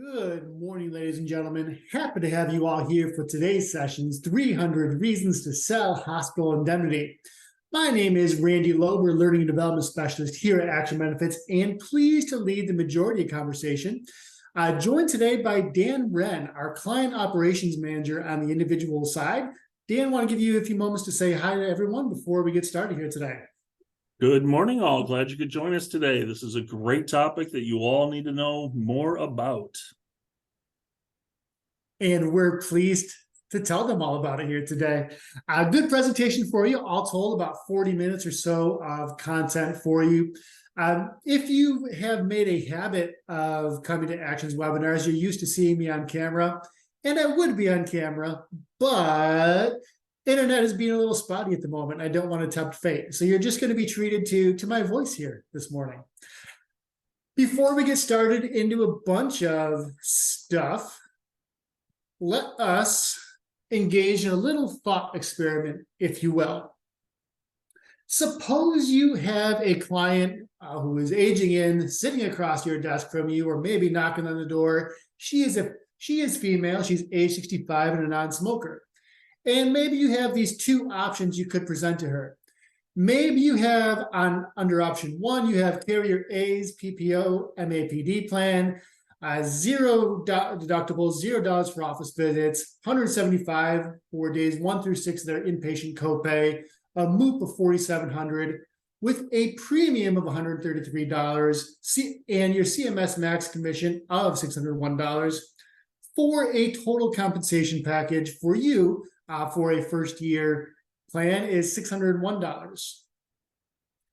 Good morning, ladies and gentlemen. Happy to have you all here for today's sessions, 300 Reasons to Sell Hospital Indemnity. My name is Randy Loeber, Learning and Development Specialist here at Action Benefits, and pleased to lead the majority of conversation. Joined today by Dan Wren, our Client Operations Manager on the individual side. Dan, I want to give you a few moments to say hi to everyone before we get started here today. Good morning, all. Glad you could join us today. This is a great topic that you all need to know more about. And we're pleased to tell them all about it here today. A good presentation for you, all told about 40 minutes or so of content for you. If you have made a habit of coming to Actions webinars, you're used to seeing me on camera, and I would be on camera, but internet is being a little spotty at the moment. I don't want to tempt fate. So you're just going to be treated to my voice here this morning. Before we get started into a bunch of stuff, let us engage in a little thought experiment, if you will. Suppose you have a client who is aging in, sitting across your desk from you, or maybe knocking on the door. She is female. She's age 65 and a non-smoker. And maybe you have these two options you could present to her. Maybe you have under option one, you have carrier A's PPO MAPD plan, zero deductibles, $0 for office visits, 175 for days 1 through 6 of their inpatient copay, a MOOP of $4,700 with a premium of $133, and your CMS max commission of $601 for a total compensation package for you. For a first year plan is $601.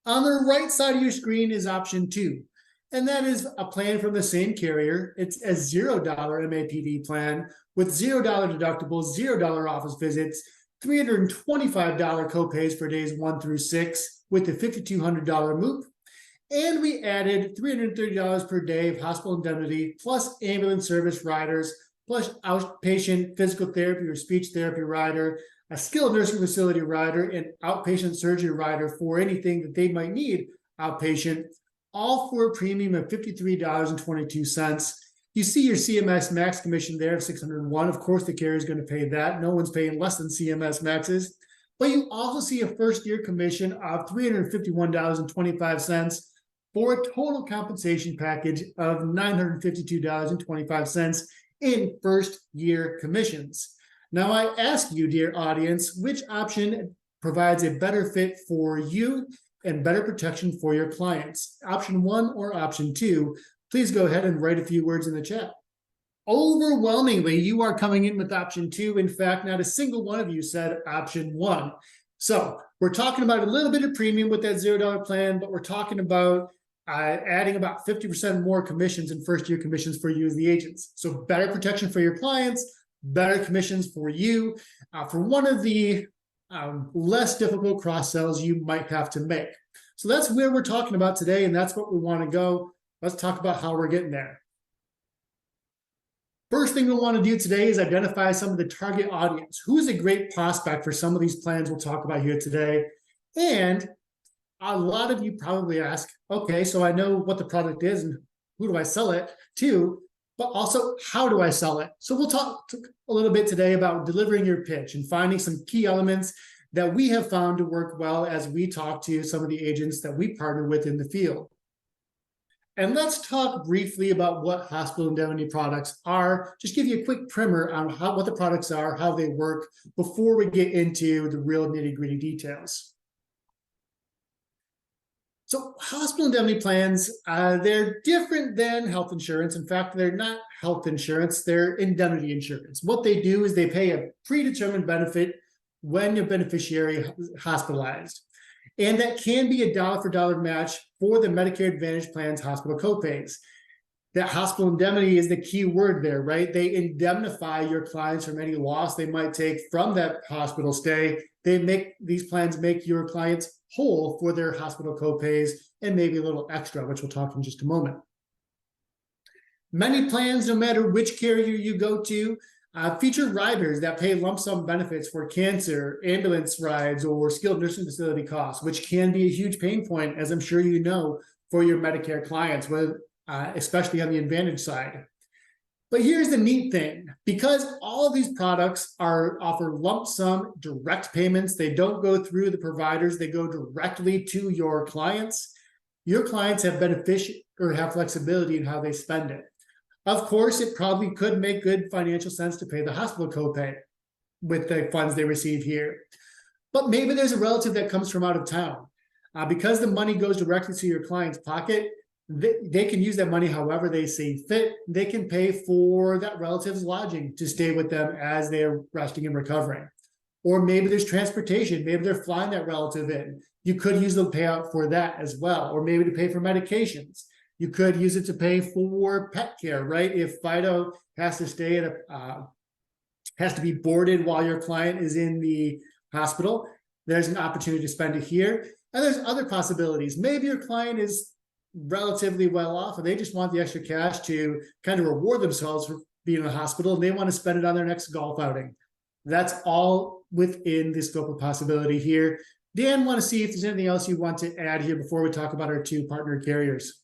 On the right side of your screen is option 2, and that is a plan from the same carrier. It's a $0 MAPD plan with $0 deductibles, $0 office visits, $325 copays for days 1 through 6 with a $5,200 MOOP. And we added $330 per day of hospital indemnity plus ambulance service riders, plus outpatient physical therapy or speech therapy rider, a skilled nursing facility rider, and outpatient surgery rider for anything that they might need outpatient, all for a premium of $53.22. You see your CMS max commission there of $601. Of course, the carrier is going to pay that. No one's paying less than CMS maxes. But you also see a first-year commission of $351.25 for a total compensation package of $952.25 in first-year commissions. Now, I ask you, dear audience, which option provides a better fit for you and better protection for your clients? Option 1 or option 2? Please go ahead and write a few words in the chat. Overwhelmingly, you are coming in with option 2. In fact, not a single one of you said option 1. So we're talking about a little bit of premium with that $0 plan, but we're talking about adding about 50% more commissions and first-year commissions for you as the agents. So better protection for your clients, better commissions for you for one of the less difficult cross-sells you might have to make. So that's where we're talking about today, and that's what we want to go. Let's talk about how we're getting there. First thing we want to do today is identify some of the target audience. Who is a great prospect for some of these plans we'll talk about here today? And a lot of you probably ask, okay, so I know what the product is and who do I sell it to, but also how do I sell it? So we'll talk a little bit today about delivering your pitch and finding some key elements that we have found to work well as we talk to some of the agents that we partner with in the field. And let's talk briefly about what hospital indemnity products are. Just give you a quick primer on what the products are, how they work, before we get into the real nitty-gritty details. So hospital indemnity plans, they're different than health insurance. In fact, they're not health insurance, they're indemnity insurance. What they do is they pay a predetermined benefit when your beneficiary is hospitalized. And that can be a dollar-for-dollar match for the Medicare Advantage plan's hospital copays. That hospital indemnity is the key word there, right? They indemnify your clients from any loss they might take from that hospital stay. These plans make your clients whole for their hospital copays and maybe a little extra, which we'll talk in just a moment. Many plans, no matter which carrier you go to, feature riders that pay lump sum benefits for cancer, ambulance rides, or skilled nursing facility costs, which can be a huge pain point, as I'm sure you know, for your Medicare clients, especially on the Advantage side. But here's the neat thing, because all of these products offer lump sum direct payments, they don't go through the providers, they go directly to your clients. Your clients have have flexibility in how they spend it. Of course, it probably could make good financial sense to pay the hospital copay with the funds they receive here. But maybe there's a relative that comes from out of town. Because the money goes directly to your client's pocket, they can use that money however they see fit. They can pay for that relative's lodging to stay with them as they're resting and recovering. Or maybe there's transportation. Maybe they're flying that relative in. You could use the payout for that as well. Or maybe to pay for medications. You could use it to pay for pet care, right? If Fido has to stay at has to be boarded while your client is in the hospital, there's an opportunity to spend it here. And there's other possibilities. Maybe your client is relatively well off and they just want the extra cash to kind of reward themselves for being in the hospital, and they want to spend it on their next golf outing. That's all within the scope of possibility here. Dan, want to see if there's anything else you want to add here before we talk about our two partner carriers?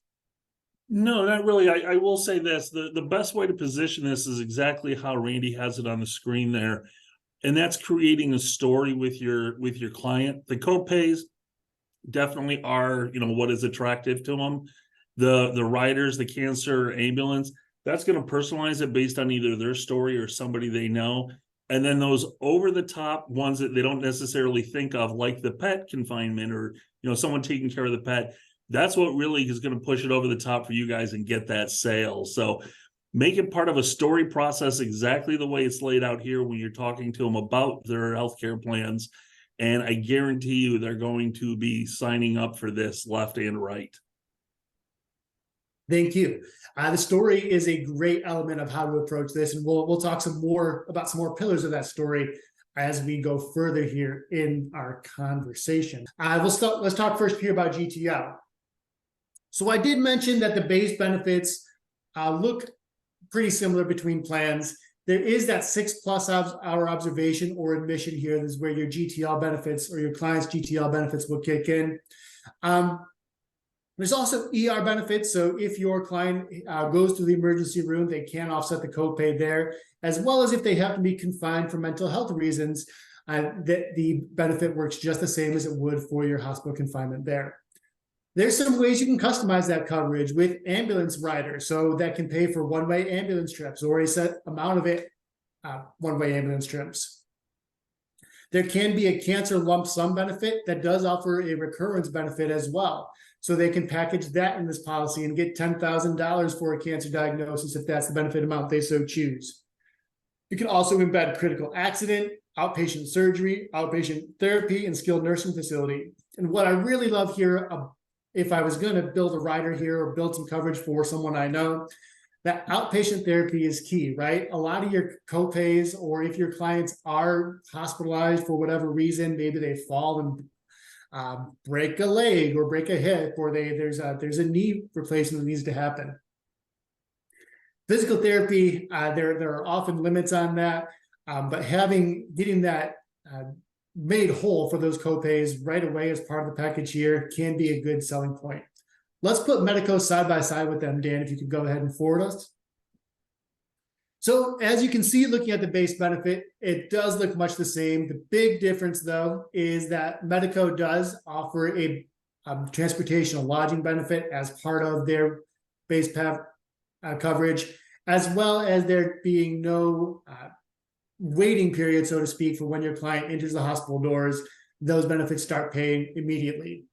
No, not really. I will say this, the best way to position this is exactly how Randy has it on the screen there. And that's creating a story with your client. The copays definitely are, what is attractive to them. The riders, the cancer ambulance, that's going to personalize it based on either their story or somebody they know. And then those over the top ones that they don't necessarily think of, like the pet confinement or, someone taking care of the pet, that's what really is going to push it over the top for you guys and get that sale. So make it part of a story process exactly the way it's laid out here when you're talking to them about their healthcare plans. And I guarantee you they're going to be signing up for this left and right. Thank you. The story is a great element of how to approach this, and we'll talk some more pillars of that story as we go further here in our conversation. Let's talk first here about GTO. So I did mention that the base benefits look pretty similar between plans. There is that 6+ hour observation or admission here. This is where your GTL benefits or your client's GTL benefits will kick in. There's also ER benefits. So if your client goes to the emergency room, they can offset the copay there, as well as if they have to be confined for mental health reasons, the benefit works just the same as it would for your hospital confinement there. There's some ways you can customize that coverage with ambulance riders, so that can pay for one-way ambulance trips or a set amount of it, one-way ambulance trips. There can be a cancer lump sum benefit that does offer a recurrence benefit as well. So they can package that in this policy and get $10,000 for a cancer diagnosis if that's the benefit amount they so choose. You can also embed critical accident, outpatient surgery, outpatient therapy, and skilled nursing facility. And what I really love here, if I was going to build a rider here or build some coverage for someone I know, that outpatient therapy is key, right? A lot of your copays, or if your clients are hospitalized for whatever reason, maybe they fall and break a leg or break a hip, or there's a knee replacement that needs to happen. Physical therapy, there are often limits on that, but getting that made whole for those copays right away as part of the package here can be a good selling point. Let's put Medico side by side with them, Dan, if you could go ahead and forward us. So as you can see, looking at the base benefit, it does look much the same. The big difference, though, is that Medico does offer a transportation and lodging benefit as part of their base coverage, as well as there being no waiting period, so to speak, for when your client enters the hospital doors. Those benefits start paying immediately.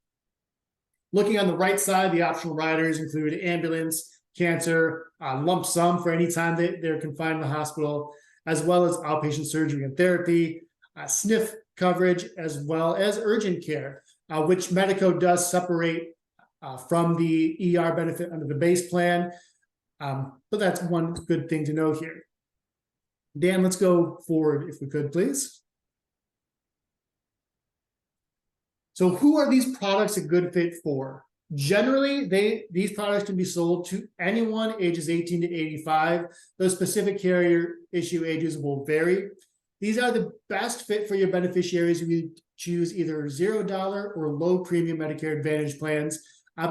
Looking on the right side, the optional riders include ambulance, cancer, lump sum for any time they're confined in the hospital, as well as outpatient surgery and therapy, SNF coverage, as well as urgent care, which Medico does separate from the ER benefit under the base plan. But that's one good thing to know here. Dan, let's go forward if we could, please. So who are these products a good fit for? Generally, these products can be sold to anyone ages 18 to 85. Those specific carrier issue ages will vary. These are the best fit for your beneficiaries if you choose either $0 or low premium Medicare Advantage plans,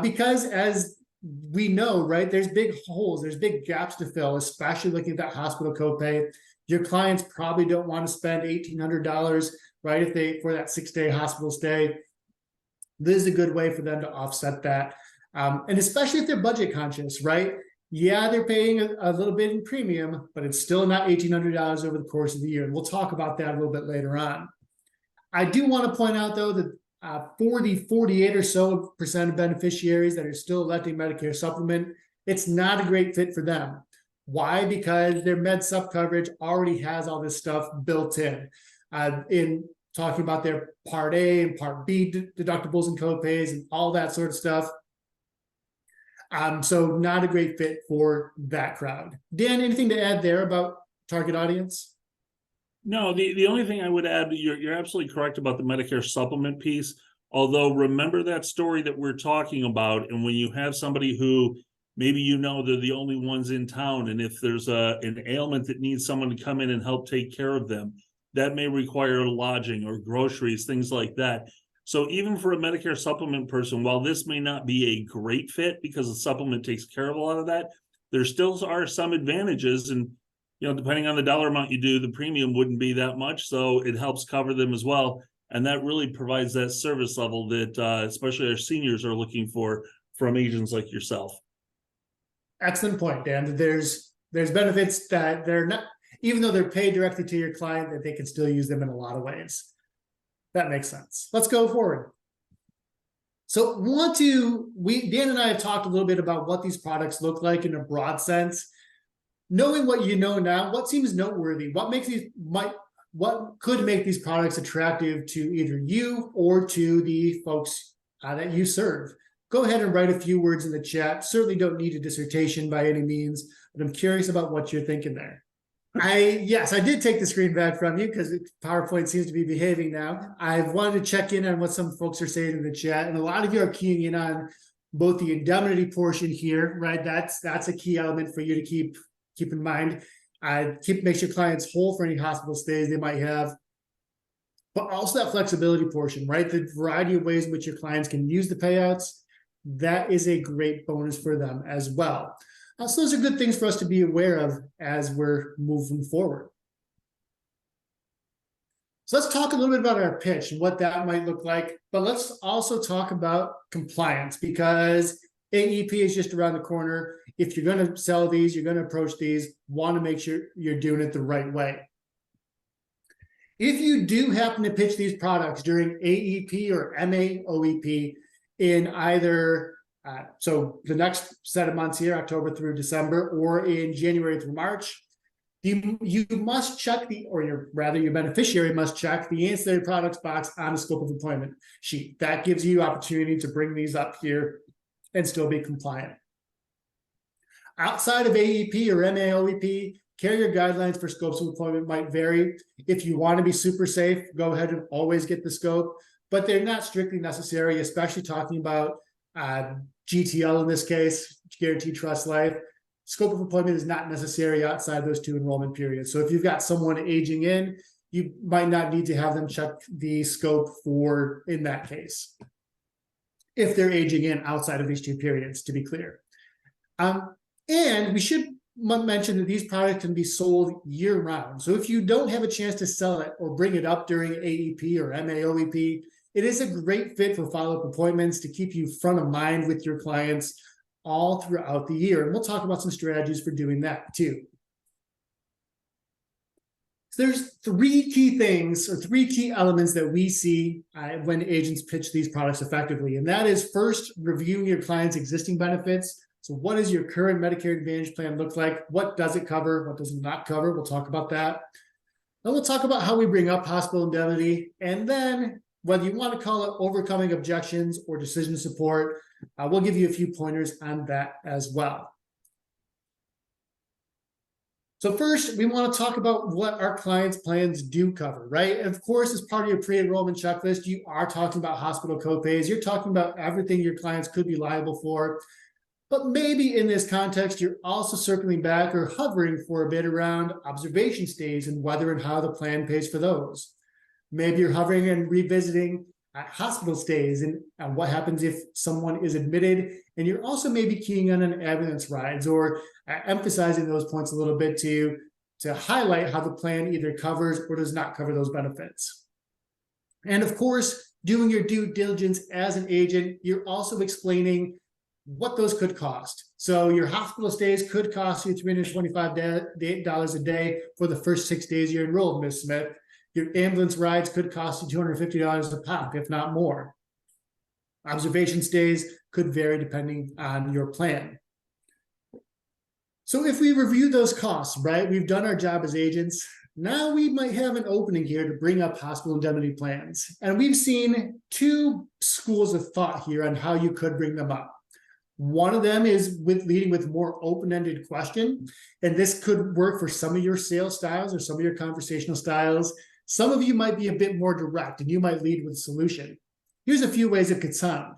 because as we know, right, there's big holes, there's big gaps to fill, especially looking at that hospital copay. Your clients probably don't want to spend $1,800, right, if they for that 6-day hospital stay. This is a good way for them to offset that. And especially if they're budget conscious, right? Yeah, they're paying a little bit in premium, but it's still not $1,800 over the course of the year. And we'll talk about that a little bit later on. I do want to point out, though, that for the 48% or so of beneficiaries that are still electing Medicare supplement, it's not a great fit for them. Why? Because their med sup coverage already has all this stuff built in talking about their Part A and Part B deductibles and copays and all that sort of stuff. So not a great fit for that crowd. Dan, anything to add there about target audience? No, the only thing I would add, you're absolutely correct about the Medicare supplement piece. Although remember that story that we're talking about, and when you have somebody who maybe they're the only ones in town, and if there's an ailment that needs someone to come in and help take care of them, that may require lodging or groceries, things like that. So even for a Medicare supplement person, while this may not be a great fit because the supplement takes care of a lot of that, there still are some advantages. And, depending on the dollar amount you do, the premium wouldn't be that much. So it helps cover them as well. And that really provides that service level that especially our seniors are looking for from agents like yourself. Excellent point, Dan. There's benefits that they're not, even though they're paid directly to your client, that they can still use them in a lot of ways. That makes sense. Let's go forward. So Dan and I have talked a little bit about what these products look like in a broad sense. Knowing what you know now, what seems noteworthy? What could make these products attractive to either you or to the folks that you serve? Go ahead and write a few words in the chat. Certainly don't need a dissertation by any means, but I'm curious about what you're thinking there. Yes, I did take the screen back from you because PowerPoint seems to be behaving now. I wanted to check in on what some folks are saying in the chat, and a lot of you are keying in on both the indemnity portion here, right? That's a key element for you to keep in mind. Makes your clients whole for any hospital stays they might have, but also that flexibility portion, right? The variety of ways in which your clients can use the payouts, that is a great bonus for them as well. So those are good things for us to be aware of as we're moving forward. So let's talk a little bit about our pitch and what that might look like, but let's also talk about compliance, because AEP is just around the corner. If you're going to sell these, you're going to approach these, want to make sure you're doing it the right way. If you do happen to pitch these products during AEP or MAOEP in either so the next set of months here, October through December, or in January through March, you must check your beneficiary must check the ancillary products box on the scope of employment sheet. That gives you opportunity to bring these up here and still be compliant. Outside of AEP or MAOEP, carrier guidelines for scopes of employment might vary. If you want to be super safe, go ahead and always get the scope, but they're not strictly necessary, especially talking about GTL in this case, Guaranteed Trust Life. Scope of employment is not necessary outside those two enrollment periods. So if you've got someone aging in, you might not need to have them check the scope in that case, if they're aging in outside of these two periods, to be clear. And we should mention that these products can be sold year-round. So if you don't have a chance to sell it or bring it up during AEP or MAOEP, it is a great fit for follow-up appointments to keep you front of mind with your clients all throughout the year. And we'll talk about some strategies for doing that too. So there's three key elements that we see when agents pitch these products effectively. And that is, first, reviewing your client's existing benefits. So what does your current Medicare Advantage plan look like? What does it cover? What does it not cover? We'll talk about that. Then we'll talk about how we bring up hospital indemnity. And then, whether you want to call it overcoming objections or decision support, we'll give you a few pointers on that as well. So first, we want to talk about what our clients' plans do cover, right? Of course, as part of your pre-enrollment checklist, you are talking about hospital copays. You're talking about everything your clients could be liable for. But maybe in this context, you're also circling back or hovering for a bit around observation stays and whether and how the plan pays for those. Maybe you're hovering and revisiting hospital stays and what happens if someone is admitted And you're also maybe keying on an ambulance rides or emphasizing those points a little bit to highlight how the plan either covers or does not cover those benefits. And of course, doing your due diligence as an agent, you're also explaining what those could cost. So your hospital stays could cost you $325 a day for the first 6 days you're enrolled, Ms. Smith. Your ambulance rides could cost you $250 a pop, if not more. Observation stays could vary depending on your plan. So if we review those costs, right, we've done our job as agents. Now we might have an opening here to bring up hospital indemnity plans. And we've seen two schools of thought here on how you could bring them up. One of them is leading with more open-ended question. And this could work for some of your sales styles or some of your conversational styles. Some of you might be a bit more direct and you might lead with a solution. Here's a few ways it could sound.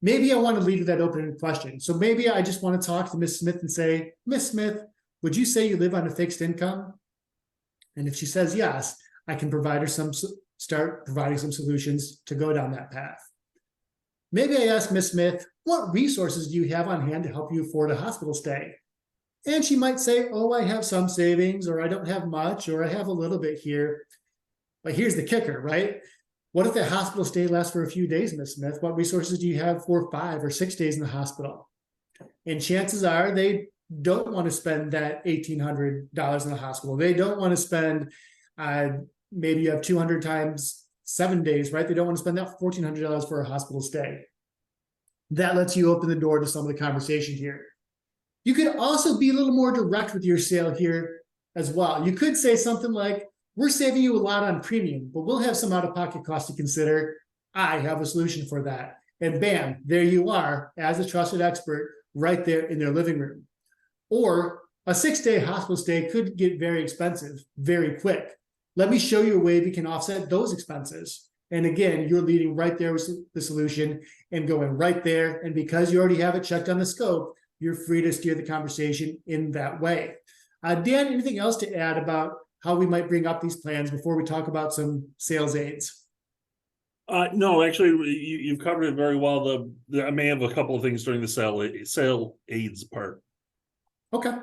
Maybe I want to lead with that open-ended question. So maybe I just want to talk to Ms. Smith and say, Ms. Smith, would you say you live on a fixed income? And if she says yes, I can provide her start providing some solutions to go down that path. Maybe I ask Ms. Smith, what resources do you have on hand to help you afford a hospital stay? And she might say, oh, I have some savings, or I don't have much, or I have a little bit here. But here's the kicker, right? What if the hospital stay lasts for a few days, Ms. Smith? What resources do you have for 5 or 6 days in the hospital? And chances are they don't want to spend that $1,800 in the hospital. They don't want to spend, maybe you have 200 times 7 days, right? They don't want to spend that $1,400 for a hospital stay. That lets you open the door to some of the conversation here. You could also be a little more direct with your sale here as well. You could say something like, we're saving you a lot on premium, but we'll have some out-of-pocket costs to consider. I have a solution for that. And bam, there you are as a trusted expert right there in their living room. Or a 6-day hospital stay could get very expensive very quick. Let me show you a way we can offset those expenses. And again, you're leading right there with the solution and going right there. And because you already have it checked on the scope, you're free to steer the conversation in that way. Dan, anything else to add about how we might bring up these plans before we talk about some sales aids? No, actually, you've covered it very well. I may have a couple of things during the sale aids part. Okay.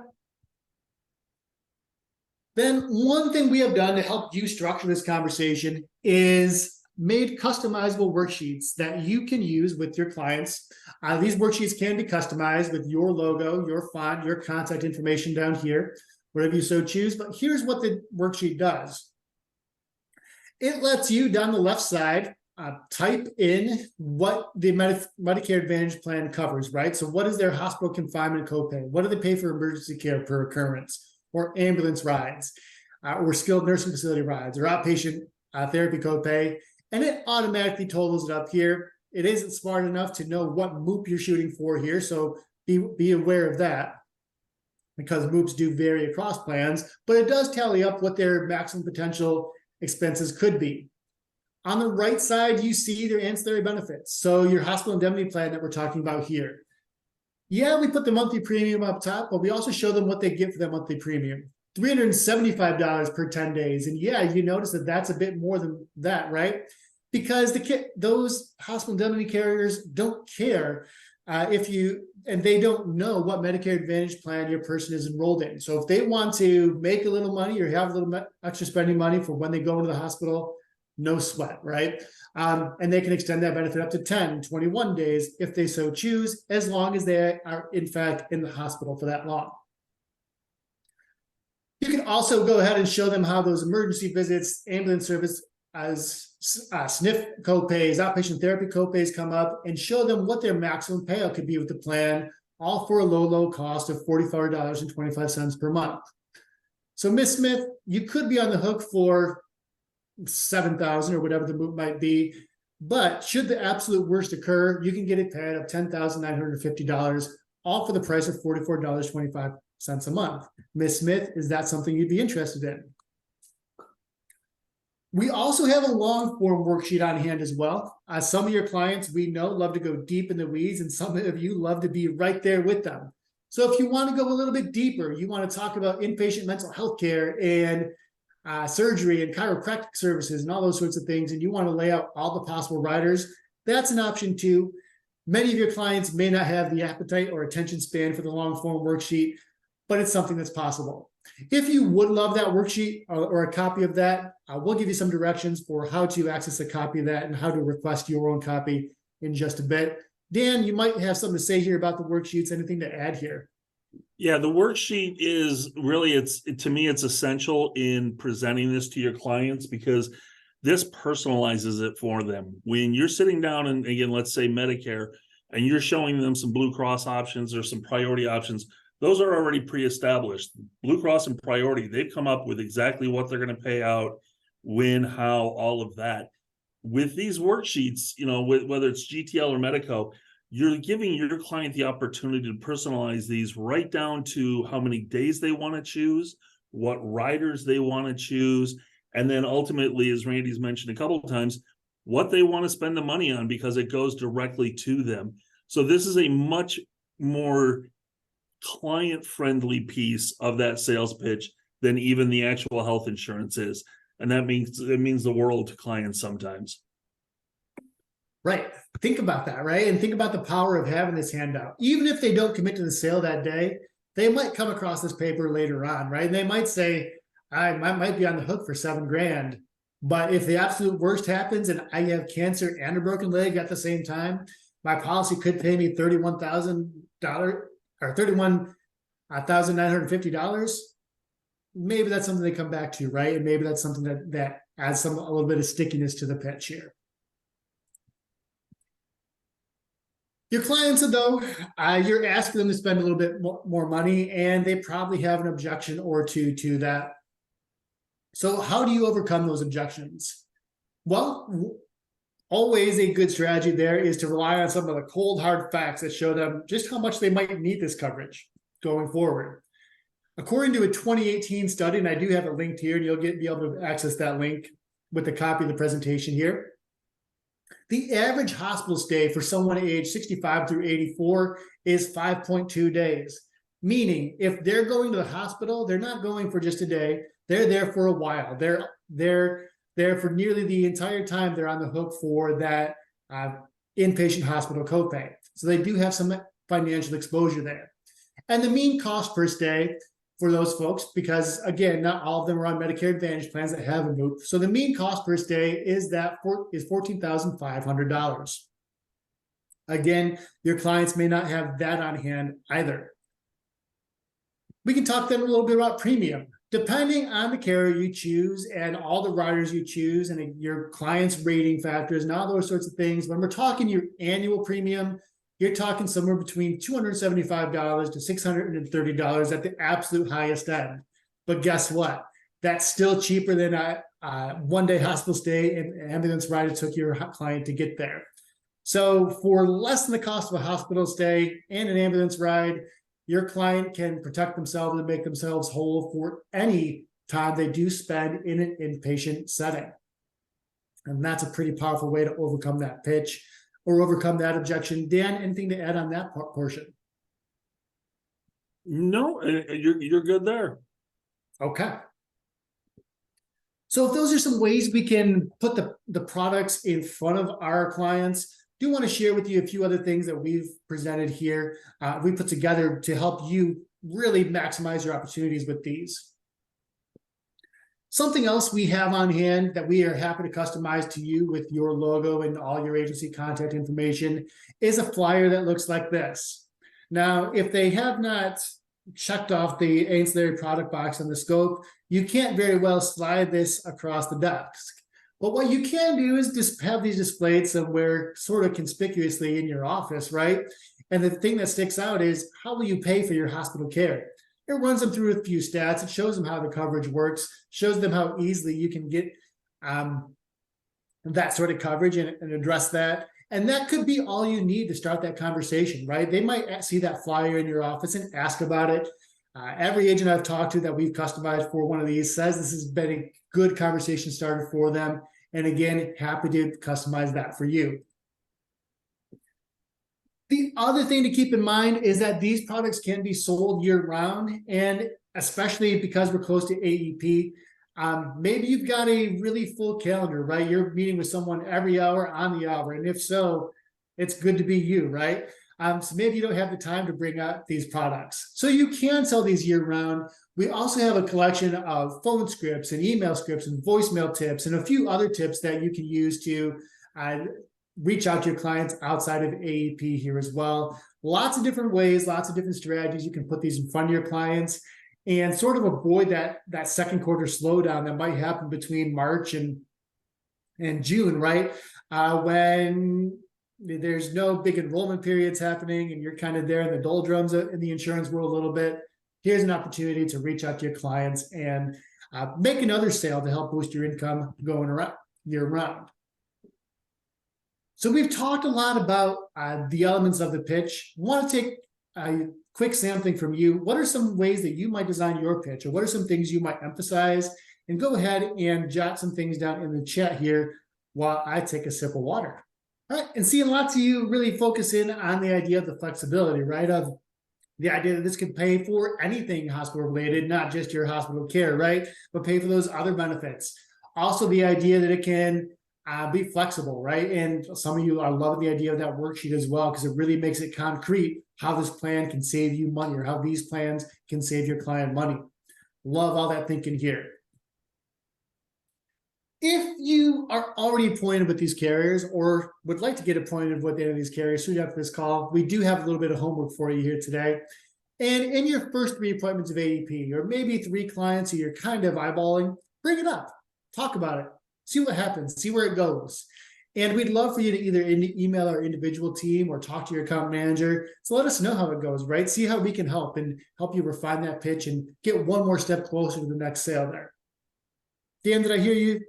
Then one thing we have done to help you structure this conversation is made customizable worksheets that you can use with your clients. These worksheets can be customized with your logo, your font, your contact information down here, whatever you so choose. But here's what the worksheet does. It lets you down the left side type in what the Medicare Advantage plan covers, right? So what is their hospital confinement copay? What do they pay for emergency care per occurrence? Or ambulance rides, or skilled nursing facility rides, or outpatient therapy copay, and it automatically totals it up here. It isn't smart enough to know what MOOP you're shooting for here, so be aware of that, because MOOPs do vary across plans, but it does tally up what their maximum potential expenses could be. On the right side, you see their ancillary benefits. So your hospital indemnity plan that we're talking about here. Yeah, we put the monthly premium up top, but we also show them what they get for that monthly premium. $375 per 10 days. And yeah, you notice that that's a bit more than that, right? Because those hospital indemnity carriers don't care and they don't know what Medicare Advantage plan your person is enrolled in. So if they want to make a little money or have a little extra spending money for when they go into the hospital, no sweat, right? And they can extend that benefit up to 10, 21 days if they so choose, as long as they are in fact in the hospital for that long. You can also go ahead and show them how those emergency visits, ambulance service, as SNF copays, outpatient therapy copays come up, and show them what their maximum payout could be with the plan, all for a low cost of $44.25 per month. So Ms. Smith, you could be on the hook for $7,000 or whatever the move might be, but should the absolute worst occur, you can get it paid of $10,950, all for the price of $44.25 a month. Ms. Smith, is that something you'd be interested in? We also have a long form worksheet on hand as well. Some of your clients we know love to go deep in the weeds, and some of you love to be right there with them. So if you want to go a little bit deeper, you want to talk about inpatient mental health care and surgery and chiropractic services and all those sorts of things, and you want to lay out all the possible riders, that's an option too. Many of your clients may not have the appetite or attention span for the long form worksheet, but it's something that's possible. If you would love that worksheet or a copy of that, we'll give you some directions for how to access a copy of that and how to request your own copy in just a bit. Dan, you might have something to say here about the worksheets. Anything to add here? Yeah, the worksheet is really, to me, it's essential in presenting this to your clients because this personalizes it for them. When you're sitting down and, again, let's say Medicare, and you're showing them some Blue Cross options or some priority options, those are already pre-established. Blue Cross and priority, they've come up with exactly what they're going to pay out, when, how, all of that. With these worksheets, whether it's GTL or Medico, you're giving your client the opportunity to personalize these right down to how many days they want to choose, what riders they want to choose, and then ultimately, as Randy's mentioned a couple of times, what they want to spend the money on because it goes directly to them. So this is a much more client-friendly piece of that sales pitch than even the actual health insurance is. And it means the world to clients sometimes. Right. Think about that, right? And think about the power of having this handout. Even if they don't commit to the sale that day, they might come across this paper later on, right? And they might say, I might be on the hook for $7,000. But if the absolute worst happens and I have cancer and a broken leg at the same time, my policy could pay me $31,000 or $31,950. Maybe that's something they come back to, right? And maybe that's something that adds a little bit of stickiness to the pitch here. Your clients, though, you're asking them to spend a little bit more money, and they probably have an objection or two to that. So how do you overcome those objections? Well, always a good strategy there is to rely on some of the cold, hard facts that show them just how much they might need this coverage going forward. According to a 2018 study, and I do have it linked here, and you'll be able to access that link with a copy of the presentation here. The average hospital stay for someone aged 65 through 84 is 5.2 days. Meaning, if they're going to the hospital, they're not going for just a day. They're there for a while. They're there for nearly the entire time they're on the hook for that inpatient hospital copay. So they do have some financial exposure there. And the mean cost per stay for those folks, because again, not all of them are on Medicare Advantage plans that have a MOOP. So the mean cost per stay is $14,500. Again, your clients may not have that on hand either. We can talk then a little bit about premium. Depending on the carrier you choose and all the riders you choose and your client's rating factors and all those sorts of things, when we're talking your annual premium, you're talking somewhere between $275 to $630 at the absolute highest end. But guess what? That's still cheaper than a one-day hospital stay and ambulance ride it took your client to get there. So for less than the cost of a hospital stay and an ambulance ride, your client can protect themselves and make themselves whole for any time they do spend in an inpatient setting. And that's a pretty powerful way to overcome that pitch or overcome that objection. Dan, anything to add on that portion? No, you're good there. Okay. So if those are some ways we can put the products in front of our clients, do want to share with you a few other things that we've presented here, we put together to help you really maximize your opportunities with these. Something else we have on hand that we are happy to customize to you with your logo and all your agency contact information is a flyer that looks like this. Now, if they have not checked off the ancillary product box on the scope, you can't very well slide this across the desk. But what you can do is just have these displayed somewhere sort of conspicuously in your office, right? And the thing that sticks out is how will you pay for your hospital care? It runs them through a few stats. It shows them how the coverage works, shows them how easily you can get that sort of coverage and address that. And that could be all you need to start that conversation, right? They might see that flyer in your office and ask about it. Every agent I've talked to that we've customized for one of these says this has been a good conversation starter for them. And again, happy to customize that for you. The other thing to keep in mind is that these products can be sold year-round, and especially because we're close to AEP, maybe you've got a really full calendar, right? You're meeting with someone every hour on the hour, and if so, it's good to be you, right? So maybe you don't have the time to bring out these products. So you can sell these year round. We also have a collection of phone scripts and email scripts and voicemail tips and a few other tips that you can use to reach out to your clients outside of AEP here as well. Lots of different ways, lots of different strategies you can put these in front of your clients and sort of avoid that second quarter slowdown that might happen between March and June, right? When there's no big enrollment periods happening and you're kind of there in the doldrums in the insurance world a little bit. Here's an opportunity to reach out to your clients and make another sale to help boost your income going around year round. So we've talked a lot about the elements of the pitch. I want to take a quick sampling from you. What are some ways that you might design your pitch, or what are some things you might emphasize? And go ahead and jot some things down in the chat here while I take a sip of water. All right, and seeing lots of you really focus in on the idea of the flexibility, right? Of the idea that this could pay for anything hospital related, not just your hospital care, right? But pay for those other benefits. Also the idea that it can be flexible, right? And some of you are loving the idea of that worksheet as well, because it really makes it concrete how this plan can save you money, or how these plans can save your client money. Love all that thinking here. If you are already appointed with these carriers, or would like to get appointed with any of these carriers soon after this call, we do have a little bit of homework for you here today. And in your first 3 appointments of AEP, or maybe 3 clients who you're kind of eyeballing, bring it up, talk about it, see what happens, see where it goes. And we'd love for you to either email our individual team or talk to your account manager. So let us know how it goes, right? See how we can help and help you refine that pitch and get one more step closer to the next sale there. Dan, did I hear you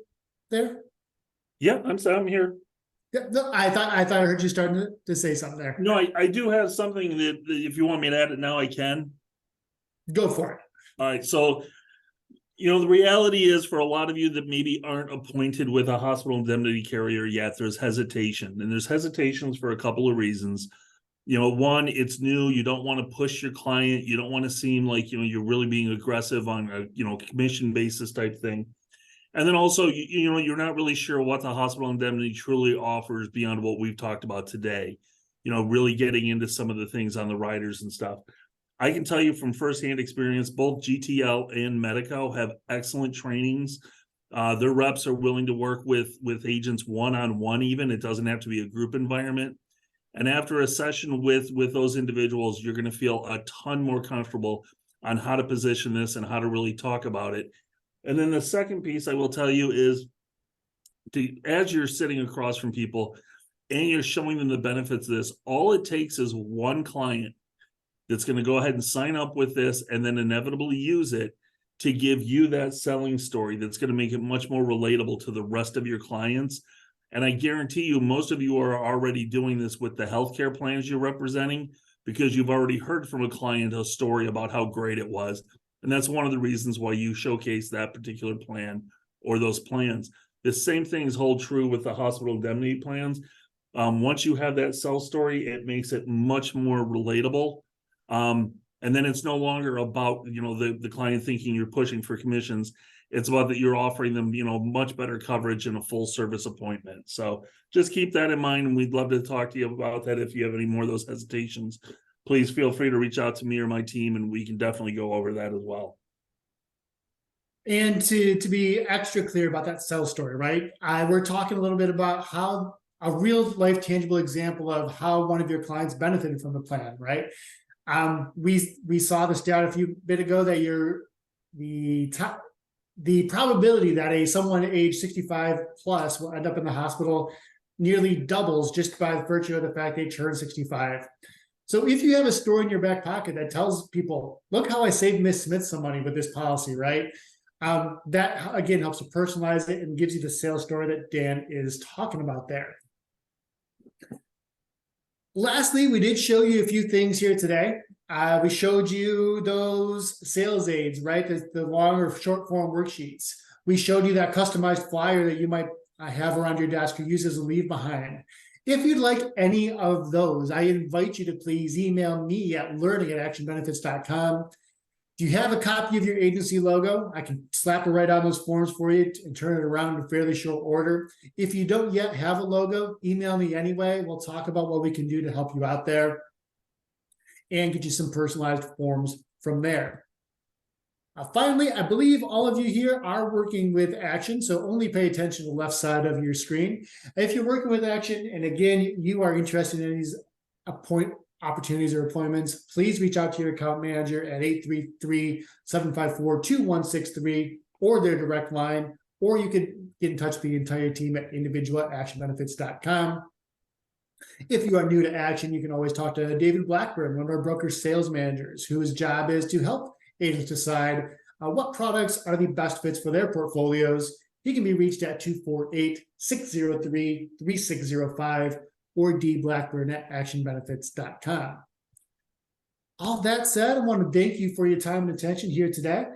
there? Yeah, I'm here. Yeah, no, I thought I heard you starting to say something there. No, I do have something that if you want me to add it now, I can. Go for it. All right. So, the reality is, for a lot of you that maybe aren't appointed with a hospital indemnity carrier yet, there's hesitation. And there's hesitations for a couple of reasons. One, it's new. You don't want to push your client. You don't want to seem like, you're really being aggressive on a, commission basis type thing. And then also, you're not really sure what the hospital indemnity truly offers beyond what we've talked about today, really getting into some of the things on the riders and stuff. I can tell you from firsthand experience, both GTL and Medico have excellent trainings. Their reps are willing to work with agents one-on-one even. It doesn't have to be a group environment. And after a session with those individuals, you're going to feel a ton more comfortable on how to position this and how to really talk about it. And then the second piece I will tell you is, as you're sitting across from people and you're showing them the benefits of this, all it takes is one client that's going to go ahead and sign up with this and then inevitably use it to give you that selling story that's going to make it much more relatable to the rest of your clients. And I guarantee you, most of you are already doing this with the healthcare plans you're representing, because you've already heard from a client a story about how great it was. And that's one of the reasons why you showcase that particular plan or those plans. The same things hold true with the hospital indemnity plans. Once you have that sell story, it makes it much more relatable. And then it's no longer about, the client thinking you're pushing for commissions. It's about that you're offering them, much better coverage and a full service appointment. So just keep that in mind. And we'd love to talk to you about that. If you have any more of those hesitations, please feel free to reach out to me or my team, and we can definitely go over that as well. And to be extra clear about that sell story, right? We're talking a little bit about how a real life tangible example of how one of your clients benefited from the plan, right? We saw the stat a few bit ago that the probability that someone age 65 plus will end up in the hospital nearly doubles just by virtue of the fact they turn 65. So if you have a story in your back pocket that tells people, look how I saved Miss Smith some money with this policy, right? That again helps to personalize it and gives you the sales story that Dan is talking about there. Lastly, we did show you a few things here today. We showed you those sales aids, right? The long or short form worksheets. We showed you that customized flyer that you might have around your desk or use as a leave behind. If you'd like any of those, I invite you to please email me at learning@actionbenefits.com. Do you have a copy of your agency logo? I can slap it right on those forms for you and turn it around in fairly short order. If you don't yet have a logo, email me anyway. We'll talk about what we can do to help you out there and get you some personalized forms from there. Finally, I believe all of you here are working with Action, so only pay attention to the left side of your screen. If you're working with Action, and again, you are interested in these opportunities or appointments, please reach out to your account manager at 833-754-2163 or their direct line, or you could get in touch with the entire team at individual@actionbenefits.com. If you are new to Action, you can always talk to David Blackburn, one of our broker sales managers, whose job is to help agents decide what products are the best fits for their portfolios. He can be reached at 248-603-3605 or dblackburn@actionbenefits.com. All that said, I want to thank you for your time and attention here today.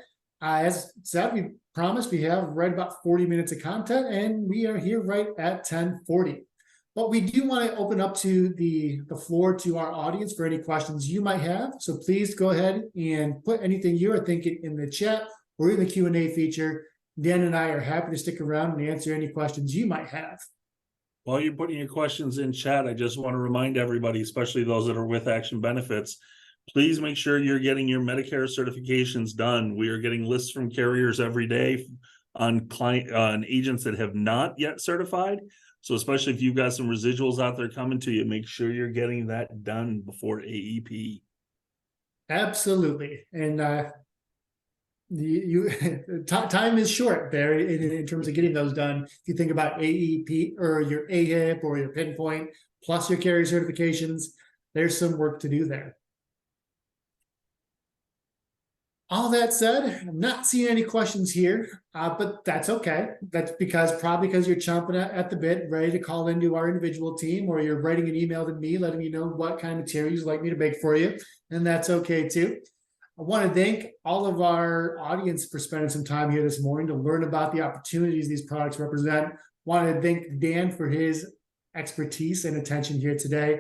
As said, we promised we have right about 40 minutes of content, and we are here right at 10:40. But we do want to open up to the floor to our audience for any questions you might have. So please go ahead and put anything you are thinking in the chat or in the Q&A feature. Dan and I are happy to stick around and answer any questions you might have. While you're putting your questions in chat, I just want to remind everybody, especially those that are with Action Benefits, please make sure you're getting your Medicare certifications done. We are getting lists from carriers every day on agents that have not yet certified. So especially if you've got some residuals out there coming to you, make sure you're getting that done before AEP. Absolutely. And time is short there in terms of getting those done. If you think about AEP or your AHIP or your pinpoint, plus your carrier certifications, there's some work to do there. All that said, I'm not seeing any questions here, but that's okay. That's probably because you're chomping at the bit, ready to call into our individual team, or you're writing an email to me, letting me know what kind of materials you'd like me to make for you, and that's okay too. I want to thank all of our audience for spending some time here this morning to learn about the opportunities these products represent. I want to thank Dan for his expertise and attention here today.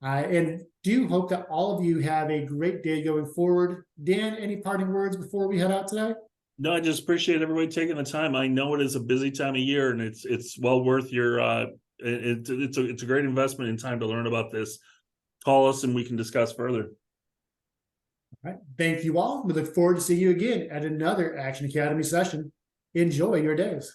And do hope that all of you have a great day going forward. Dan, any parting words before we head out today? No, I just appreciate everybody taking the time. I know it is a busy time of year, and it's well worth your it's a great investment in time to learn about this. Call us and we can discuss further. All right. Thank you all. We look forward to seeing you again at another Action Academy session. Enjoy your days.